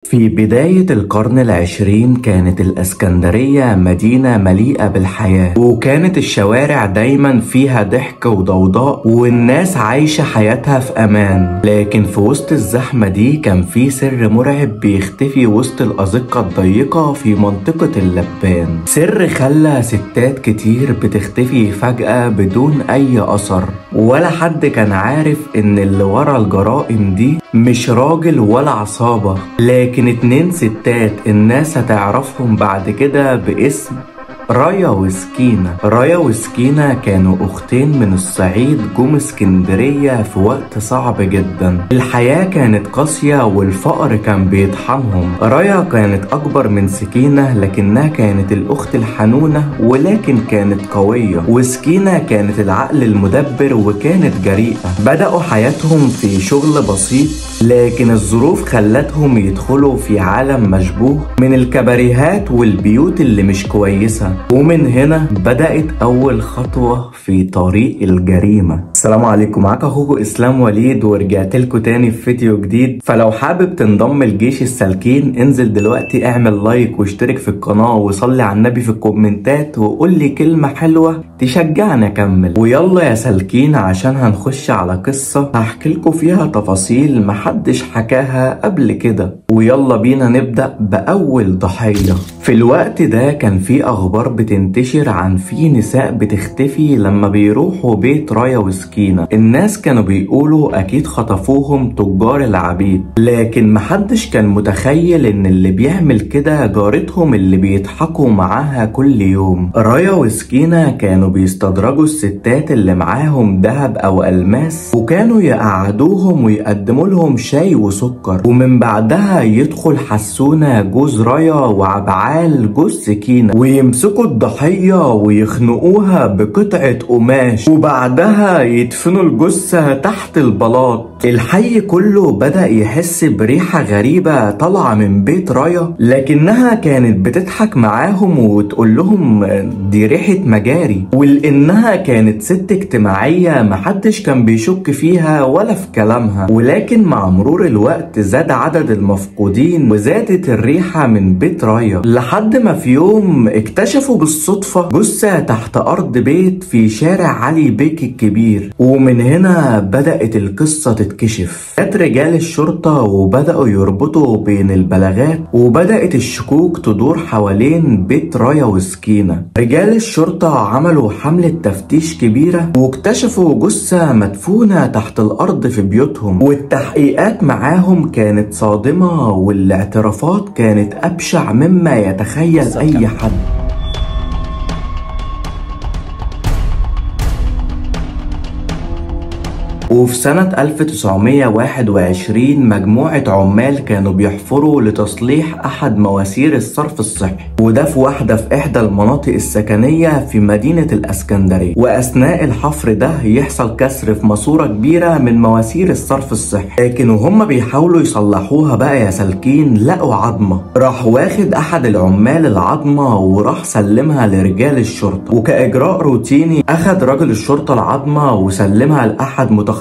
في بداية القرن العشرين كانت الإسكندرية مدينة مليئة بالحياة، وكانت الشوارع دايما فيها ضحك وضوضاء والناس عايشة حياتها في أمان. لكن في وسط الزحمة دي كان في سر مرعب بيختفي وسط الأزقة الضيقة في منطقة اللبان، سر خلى ستات كتير بتختفي فجأة بدون أي أثر، ولا حد كان عارف إن اللي ورا الجرائم دي مش راجل ولا عصابة، لكن 2 ستات الناس هتعرفهم بعد كده باسم رايا وسكينة. رايا وسكينة كانوا أختين من الصعيد جم اسكندرية في وقت صعب جدا. الحياة كانت قاسية والفقر كان بيطحنهم. رايا كانت أكبر من سكينة لكنها كانت الأخت الحنونة ولكن كانت قوية، وسكينة كانت العقل المدبر وكانت جريئة. بدأوا حياتهم في شغل بسيط لكن الظروف خلتهم يدخلوا في عالم مشبوه من الكباريهات والبيوت اللي مش كويسة، ومن هنا بدأت أول خطوة في طريق الجريمة. السلام عليكم، معاك أخوكم إسلام وليد ورجعت لكم تاني في فيديو جديد. فلو حابب تنضم لجيش السالكين انزل دلوقتي اعمل لايك واشترك في القناة وصلي على النبي في الكومنتات وقول لي كلمة حلوة تشجعني أكمل. ويلا يا سالكين عشان هنخش على قصة هحكي لكم فيها تفاصيل محدش حكاها قبل كده. ويلا بينا نبدأ بأول ضحية. في الوقت ده كان في أخبار بتنتشر عن في نساء بتختفي لما بيروحوا بيت رايا وسكينة. الناس كانوا بيقولوا أكيد خطفوهم تجار العبيد، لكن محدش كان متخيل إن اللي بيعمل كده جارتهم اللي بيضحكوا معاها كل يوم. رايا وسكينة كانوا بيستدرجوا الستات اللي معاهم دهب أو ألماس وكانوا يقعدوهم ويقدموا لهم شاي وسكر، ومن بعدها يدخل حسونة جوز رايا وعبعال جوز سكينة ويمسكوا الضحية ويخنقوها بقطعة قماش، وبعدها يدفنوا الجثة تحت البلاط. الحي كله بدأ يحس بريحة غريبة طالعة من بيت رايا، لكنها كانت بتضحك معاهم وتقول لهم دي ريحة مجاري، ولأنها كانت ست اجتماعية محدش كان بيشك فيها ولا في كلامها. ولكن مع مرور الوقت زاد عدد المفقودين وزادت الريحة من بيت رايا، لحد ما في يوم اكتشفوا بالصدفة جثة تحت أرض بيت في شارع علي بيك الكبير، ومن هنا بدأت القصة تتكشف. جت رجال الشرطة وبدأوا يربطوا بين البلاغات وبدأت الشكوك تدور حوالين بيت رايا وسكينة. رجال الشرطة عملوا حملة تفتيش كبيرة واكتشفوا جثة مدفونة تحت الأرض في بيوتهم، والتحقيقات معاهم كانت صادمة والاعترافات كانت أبشع مما يتخيل أي حد. وفي سنة 1921 مجموعة عمال كانوا بيحفروا لتصليح أحد مواسير الصرف الصحي، وده في إحدى المناطق السكنية في مدينة الإسكندرية. وأثناء الحفر ده يحصل كسر في ماسورة كبيرة من مواسير الصرف الصحي، لكن وهم بيحاولوا يصلحوها بقى يا سالكين لقوا عظمة. راح واخد أحد العمال العظمة وراح سلمها لرجال الشرطة، وكإجراء روتيني أخد راجل الشرطة العظمة وسلمها لأحد متخصصين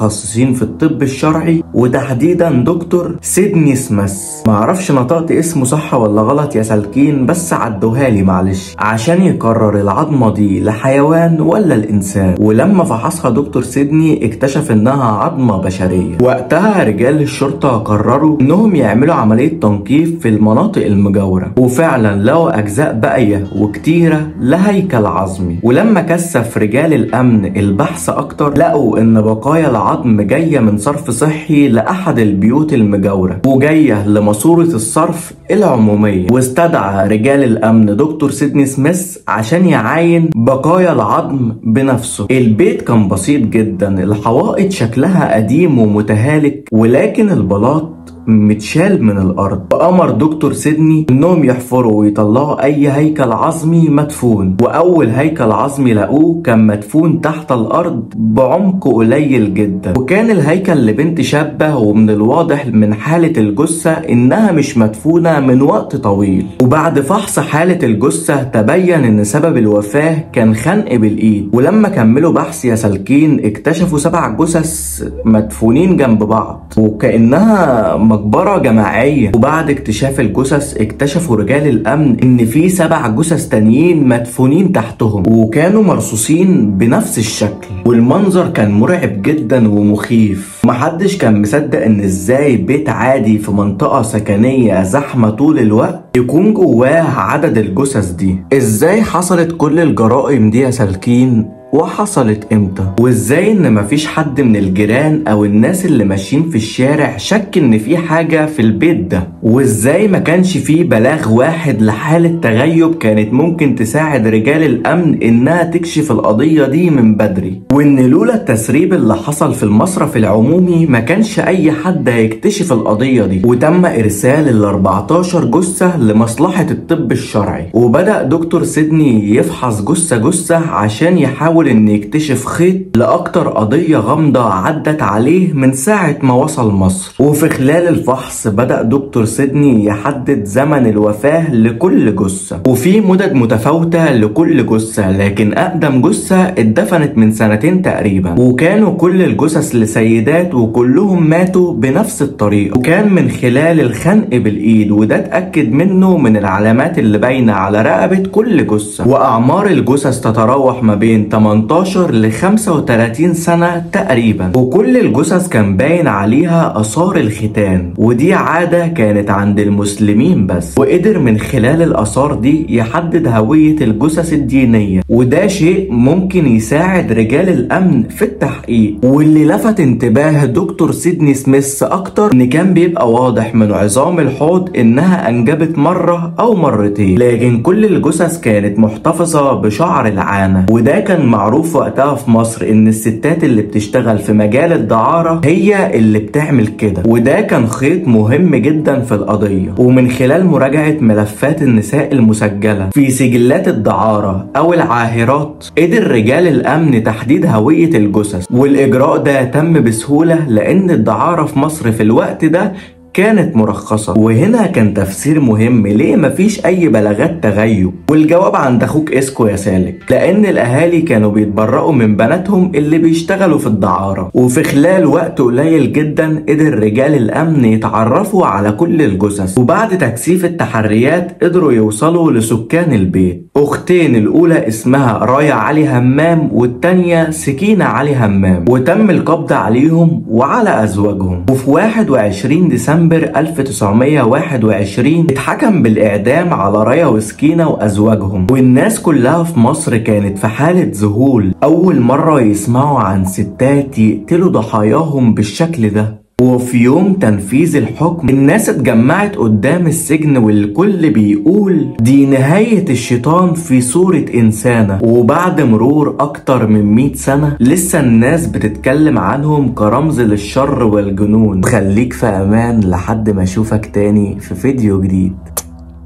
في الطب الشرعي وتحديدا دكتور سيدني سميث. معرفش نطقت اسمه صح ولا غلط يا سالكين، بس عدوها لي معلش، عشان يقرر العظمة دي لحيوان ولا الإنسان. ولما فحصها دكتور سيدني اكتشف انها عظمة بشرية. وقتها رجال الشرطة قرروا انهم يعملوا عملية تنقيب في المناطق المجاورة، وفعلا لقوا اجزاء باقية وكتيرة لهيكل عظمي. ولما كثف رجال الامن البحث اكتر لقوا ان بقايا العظم جاية من صرف صحي لأحد البيوت المجاورة وجاية لماسورة الصرف العمومية. واستدعى رجال الأمن دكتور سيدني سميث عشان يعاين بقايا العظم بنفسه. البيت كان بسيط جدا، الحوائط شكلها قديم ومتهالك ولكن البلاط متشال من الارض. وامر دكتور سيدني انهم يحفروا ويطلعوا اي هيكل عظمي مدفون، واول هيكل عظمي لقوه كان مدفون تحت الارض بعمق قليل جدا، وكان الهيكل لبنت شابه، ومن الواضح من حاله الجثه انها مش مدفونه من وقت طويل. وبعد فحص حاله الجثه تبين ان سبب الوفاه كان خنق بالايد. ولما كملوا بحث يا سالكين اكتشفوا 7 جثث مدفونين جنب بعض وكانها مقبرة جماعية. وبعد اكتشاف الجثث اكتشفوا رجال الأمن إن في 7 جثث تانيين مدفونين تحتهم وكانوا مرصوصين بنفس الشكل، والمنظر كان مرعب جدا ومخيف. محدش كان مصدق إن إزاي بيت عادي في منطقة سكنية زحمة طول الوقت يكون جواه عدد الجثث دي. إزاي حصلت كل الجرائم دي يا سالكين؟ وحصلت امتى؟ وازاي ان مفيش حد من الجيران او الناس اللي ماشيين في الشارع شك ان في حاجة في البيت ده؟ وازاي ما كانش فيه بلاغ واحد لحالة تغيب كانت ممكن تساعد رجال الامن انها تكشف القضية دي من بدري؟ وان لولا التسريب اللي حصل في المصرف العمومي ما كانش اي حد هيكتشف القضية دي. وتم ارسال ال 14 جثة لمصلحة الطب الشرعي، وبدأ دكتور سيدني يفحص جثة جثة عشان يحاول ان يكتشف خيط لاكتر قضية غامضة عدت عليه من ساعة ما وصل مصر. وفي خلال الفحص بدأ دكتور سيدني يحدد زمن الوفاة لكل جثة، وفي مدد متفاوتة لكل جثة، لكن اقدم جثة اتدفنت من 2 تقريبا، وكانوا كل الجثث لسيدات وكلهم ماتوا بنفس الطريقة، وكان من خلال الخنق بالايد، وده اتأكد منه من العلامات اللي باينة على رقبة كل جثة. واعمار الجثث تتراوح ما بين 18 ل 35 سنة تقريبا، وكل الجثث كان باين عليها آثار الختان، ودي عادة كانت عند المسلمين بس. وقدر من خلال الآثار دي يحدد هوية الجثث الدينية، وده شيء ممكن يساعد رجال الأمن في التحقيق. واللي لفت انتباه دكتور سيدني سميث أكتر إن كان بيبقى واضح من عظام الحوض إنها أنجبت مرة أو مرتين، لكن كل الجثث كانت محتفظة بشعر العانة. وده كان معروف وقتها في مصر ان الستات اللي بتشتغل في مجال الدعارة هي اللي بتعمل كده، وده كان خيط مهم جدا في القضية. ومن خلال مراجعة ملفات النساء المسجلة في سجلات الدعارة او العاهرات قدر رجال الامن تحديد هوية الجثث، والاجراء ده تم بسهولة لان الدعارة في مصر في الوقت ده كانت مرخصة. وهنا كان تفسير مهم ليه مفيش اي بلاغات تغيب، والجواب عند اخوك اسكو يا سالك، لان الاهالي كانوا بيتبرئوا من بناتهم اللي بيشتغلوا في الدعارة. وفي خلال وقت قليل جدا قدر رجال الامن يتعرفوا على كل الجثث، وبعد تكثيف التحريات قدروا يوصلوا لسكان البيت. اختين الاولى اسمها رايا علي همام والتانية سكينة علي همام، وتم القبض عليهم وعلى ازواجهم. وفي 21 ديسمبر 1921 اتحكم بالإعدام على رايا وسكينة وأزواجهم. والناس كلها في مصر كانت في حالة ذهول، أول مرة يسمعوا عن ستات يقتلوا ضحاياهم بالشكل ده. وفي يوم تنفيذ الحكم الناس اتجمعت قدام السجن، والكل بيقول دي نهاية الشيطان في صورة إنسانة. وبعد مرور أكتر من 100 سنة لسه الناس بتتكلم عنهم كرمز للشر والجنون. خليك في أمان لحد ما أشوفك تاني في فيديو جديد.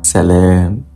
سلام.